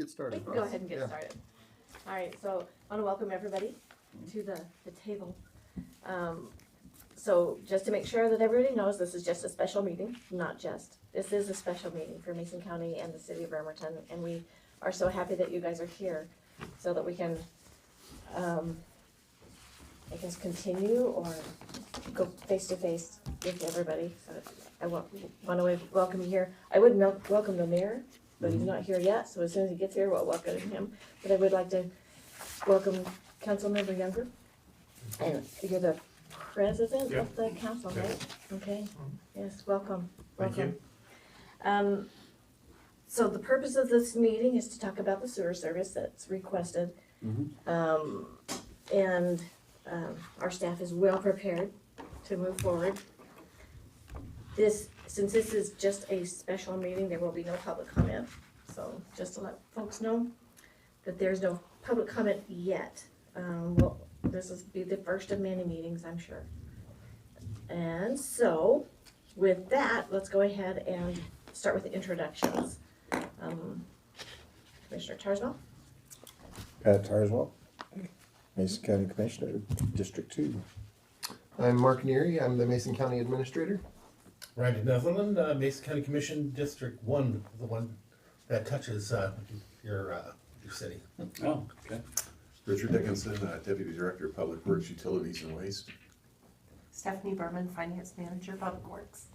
get started. We can go ahead and get started. All right, so I want to welcome everybody to the table. So just to make sure that everybody knows, this is just a special meeting, this is a special meeting for Mason County and the city of Bremerton, and we are so happy that you guys are here so that we can, I guess, continue or go face to face with everybody. So I want to welcome you here. I would welcome the mayor, but he's not here yet, so as soon as he gets here, we'll welcome him. But I would like to welcome Councilmember Younger, and you're the president of the council, right? Okay, yes, welcome. Thank you. So the purpose of this meeting is to talk about the sewer service that's requested. And our staff is well prepared to move forward. Since this is just a special meeting, there will be no public comment. So just to let folks know that there's no public comment yet. Well, this will be the first of many meetings, I'm sure. And so with that, let's go ahead and start with the introductions. Commissioner Tarswell. Pat Tarswell, Mason County Commissioner, District 2. I'm Mark Neary, I'm the Mason County Administrator. Randy Netherland, Mason County Commission, District 1, the one that touches your city. Oh, okay. Richard Dickinson, Deputy Director of Public Works, Utilities and Waste. Stephanie Berman, Finance Manager, Public Works.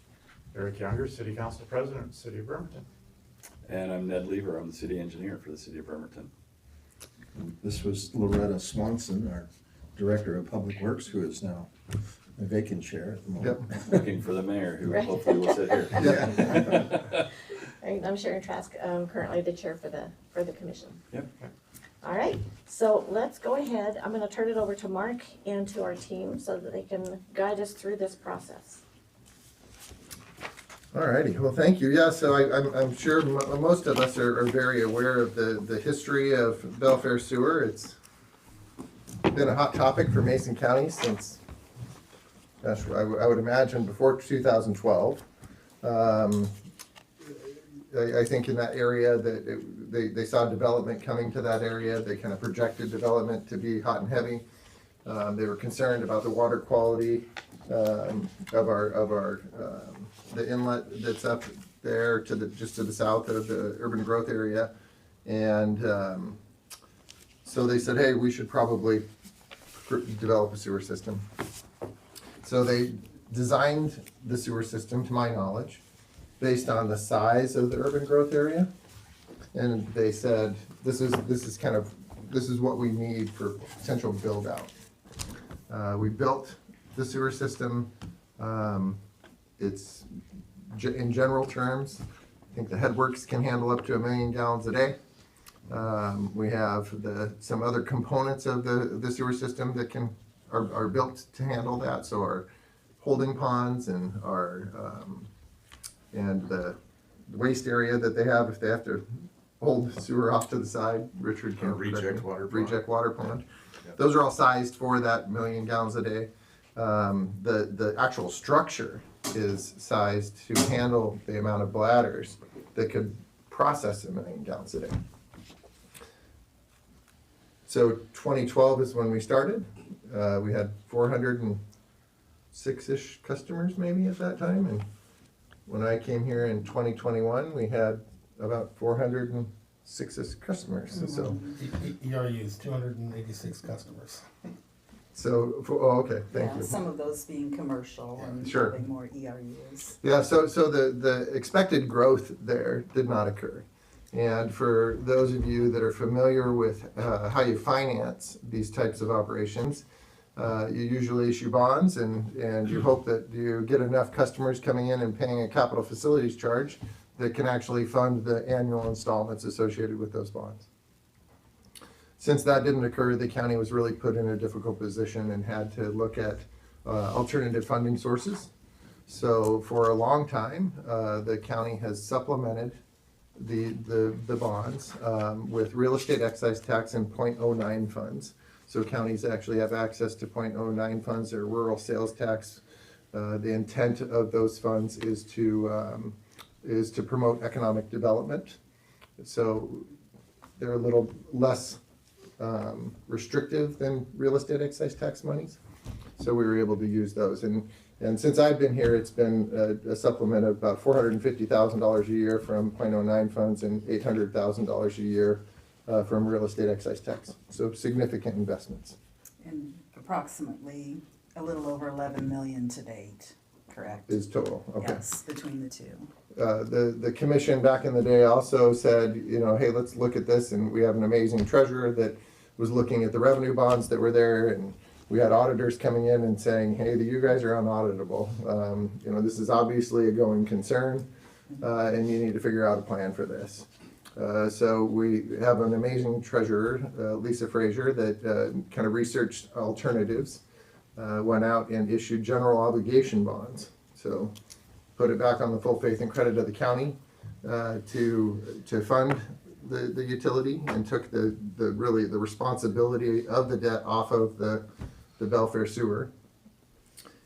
Eric Younger, City Council President, City of Bremerton. And I'm Ned Lever. I'm the city engineer for the city of Bremerton. This was Loretta Swanson, our Director of Public Works, who is now a vacant chair at the moment. Looking for the mayor, who hopefully will sit here. I'm Sharon Trask, currently the chair for the commission. Yep. All right, so let's go ahead. I'm gonna turn it over to Mark and to our team so that they can guide us through this process. Alrighty, well, thank you. Yeah, so I'm sure most of us are very aware of the history of Belfair Sewer. It's been a hot topic for Mason County since, gosh, I would imagine before 2012. I think in that area that they saw development coming to that area. They kind of projected development to be hot and heavy. They were concerned about the water quality of our the inlet that's up there just to the south of the urban growth area, and so they said, hey, we should probably develop a sewer system. So they designed the sewer system, to my knowledge, based on the size of the urban growth area, and they said this is what we need for potential build out. We built the sewer system. It's in general terms, I think the headworks can handle up to 1 million gallons a day. We have some other components of the sewer system that are built to handle that. So our holding ponds and and the waste area that they have, if they have to hold sewer off to the side, Richard can Reject water pond. Reject water pond. Yep. Those are all sized for that 1 million gallons a day. The actual structure is sized to handle the amount of bladders that could process 1 million gallons a day. So 2012 is when we started. We had 406-ish customers maybe at that time, and when I came here in 2021, we had about 406 customers. So ERUs, 286 customers. Okay, thank you. Some of those being commercial and Sure. having more ERUs. Yeah, so the expected growth there did not occur. And for those of you that are familiar with how you finance these types of operations, you usually issue bonds and you hope that you get enough customers coming in and paying a capital facilities charge that can actually fund the annual installments associated with those bonds. Since that didn't occur, the county was really put in a difficult position and had to look at alternative funding sources. So for a long time, the county has supplemented the bonds with real estate excise tax and .09 funds. So counties actually have access to .09 funds or rural sales tax. The intent of those funds is to promote economic development. So they're a little less restrictive than real estate excise tax monies. So we were able to use those. And since I've been here, it's been a supplement of about $450,000 a year from .09 funds and $800,000 a year from real estate excise tax. So significant investments. And approximately a little over 11 million to date, correct? Is total, okay. Yes, between the two. The commission back in the day also said, you know, hey, let's look at this, and we have an amazing treasurer that was looking at the revenue bonds that were there, and we had auditors coming in and saying, hey, you guys are unauditable. You know, this is obviously a going concern, and you need to figure out a plan for this. So we have an amazing treasurer, Lisa Frazier, that kind of researched alternatives, went out and issued general obligation bonds. So put it back on the full faith and credit of the county to fund the utility, and took the responsibility of the debt off of the Belfair sewer.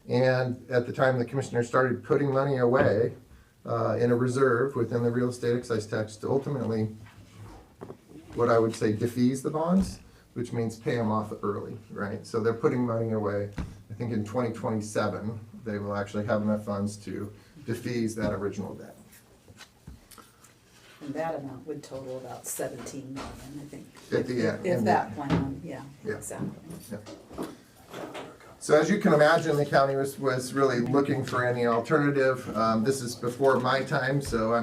And at the time, the commissioners started putting money away in a reserve within the real estate excise tax to ultimately, what I would say, defease the bonds, which means pay them off early, right? So they're putting money away. I think in 2027, they will actually have enough funds to defease that original debt. And that amount would total about 17 million, I think. At the end. If that plan, yeah, Yeah. exactly. So as you can imagine, the county was really looking for any alternative. This is before my time, so I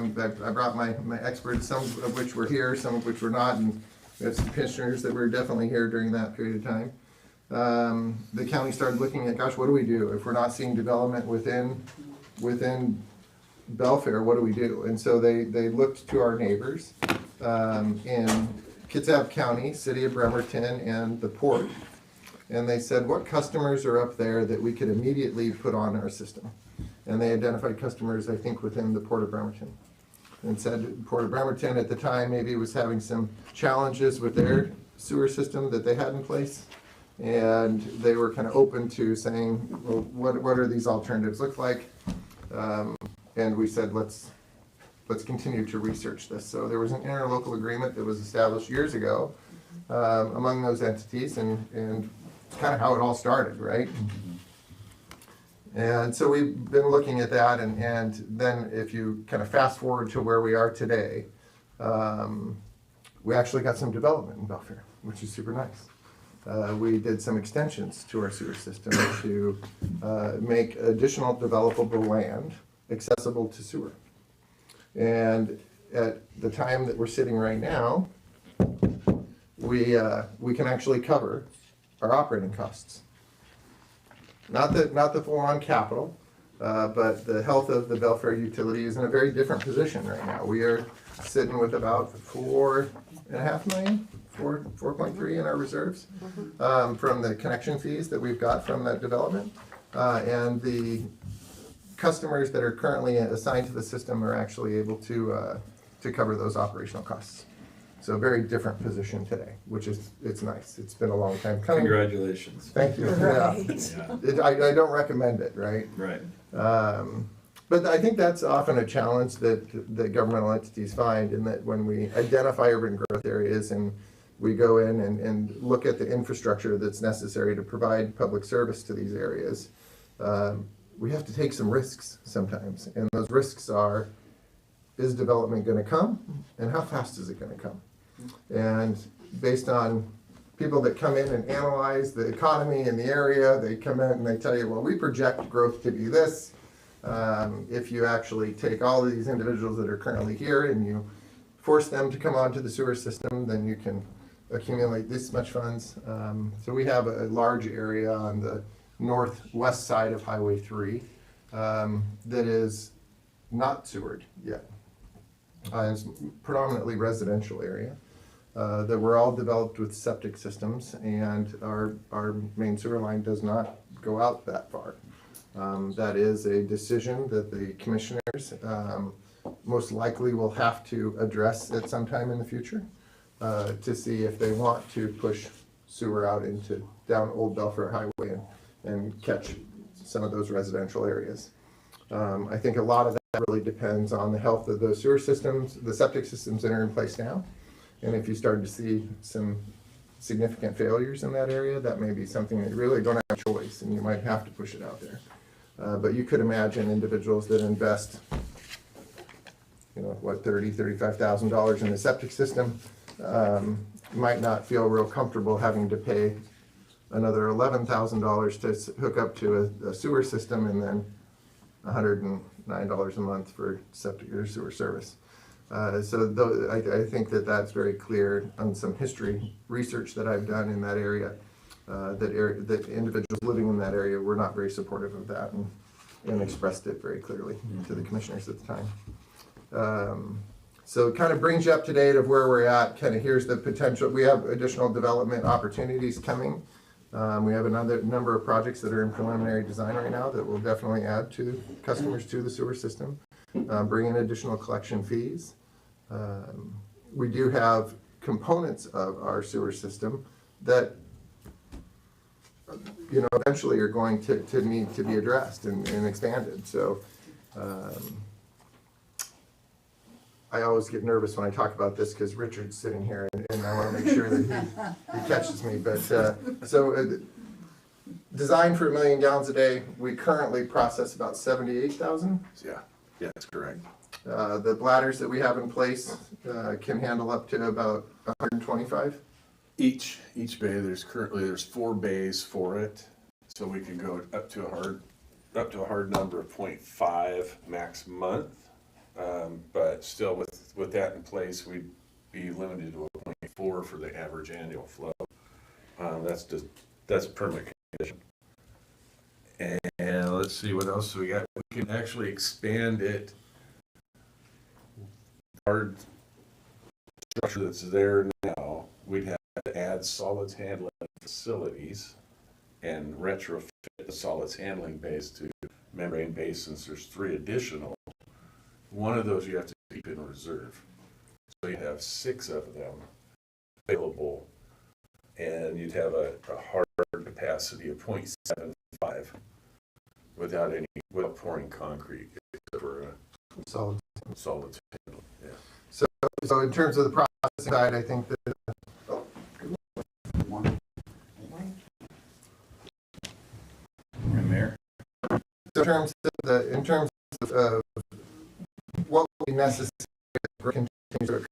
brought my experts, some of which were here, some of which were not, and we have some commissioners that were definitely here during that period of time. The county started looking at, gosh, what do we do? If we're not seeing development within Belfair, what do we do? And so they looked to our neighbors in Kitsap County, City of Bremerton, and the Port. And they said, what customers are up there that we could immediately put on our system? And they identified customers, I think, within the Port of Bremerton. And said Port of Bremerton at the time maybe was having some challenges with their sewer system that they had in place. And they were kind of open to saying, well, what are these alternatives look like? And we said, let's continue to research this. So there was an interlocal agreement that was established years ago among those entities, and it's kind of how it all started, right? And so we've been looking at that, and then if you kind of fast forward to where we are today, we actually got some development in Belfair, which is super nice. We did some extensions to our sewer system to make additional developable land accessible to sewer. And at the time that we're sitting right now, we can actually cover our operating costs. Not the full-on capital, but the health of the Belfair utility is in a very different position right now. We are sitting with about 4.5 million, 4.3 in our reserves from the connection fees that we've got from that development. And the customers that are currently assigned to the system are actually able to cover those operational costs. So a very different position today, which is, it's nice. It's been a long time coming. Congratulations. Thank you. Right. Yeah. I don't recommend it, right? Right. But I think that's often a challenge that governmental entities find, in that when we identify urban growth areas and we go in and look at the infrastructure that's necessary to provide public service to these areas, we have to take some risks sometimes. And those risks are, is development going to come, and how fast is it going to come? And based on people that come in and analyze the economy in the area, they come in and they tell you, well, we project growth to be this. If you actually take all of these individuals that are currently here and you force them to come onto the sewer system, then you can accumulate this much funds. So we have a large area on the northwest side of Highway 3 that is not sewered yet. It's predominantly residential area that were all developed with septic systems, and our main sewer line does not go out that far. That is a decision that the commissioners most likely will have to address at some time in the future to see if they want to push sewer out into down Old Belfair Highway and catch some of those residential areas. I think a lot of that really depends on the health of those sewer systems, the septic systems that are in place now, And if you start to see some significant failures in that area, that may be something that you really don't have a choice, and you might have to push it out there. But you could imagine individuals that invest, $35,000 in a septic system, might not feel real comfortable having to pay another $11,000 to hook up to a sewer system, and then $109 a month for septic or sewer service. I think that that's very clear on some history research that I've done in that area, that individuals living in that area were not very supportive of that, and expressed it very clearly to the commissioners at the time. So it kind of brings you up to date of where we're at. Kind of here's the potential. We have additional development opportunities coming. We have another number of projects that are in preliminary design right now that will definitely add to customers to the sewer system, bring in additional collection fees. We do have components of our sewer system that eventually are going to need to be addressed and expanded. So I always get nervous when I talk about this because Richard's sitting here, and I want to make sure that he catches me. But designed for 1 million gallons a day, we currently process about 78,000. Yeah, that's correct. The bladders that we have in place can handle up to about 125. Each bay, there's 4 bays for it, so we can go up to a hard number of 0.5 max month. But still, with that in place, we'd be limited to a 0.4 for the average annual flow. That's a permit condition. And let's see what else we got. We can actually expand it. Our structure that's there now, we'd have to add solids handling facilities and retrofit the solids handling bays to membrane basins. There's 3 additional. One of those you have to keep in reserve. So you have 6 of them available, and you'd have a hard capacity of 0.75 without pouring concrete, except for a solid handle. Yeah. So in terms of the processing side, I think that Mayor? in terms of what will be necessary to continue to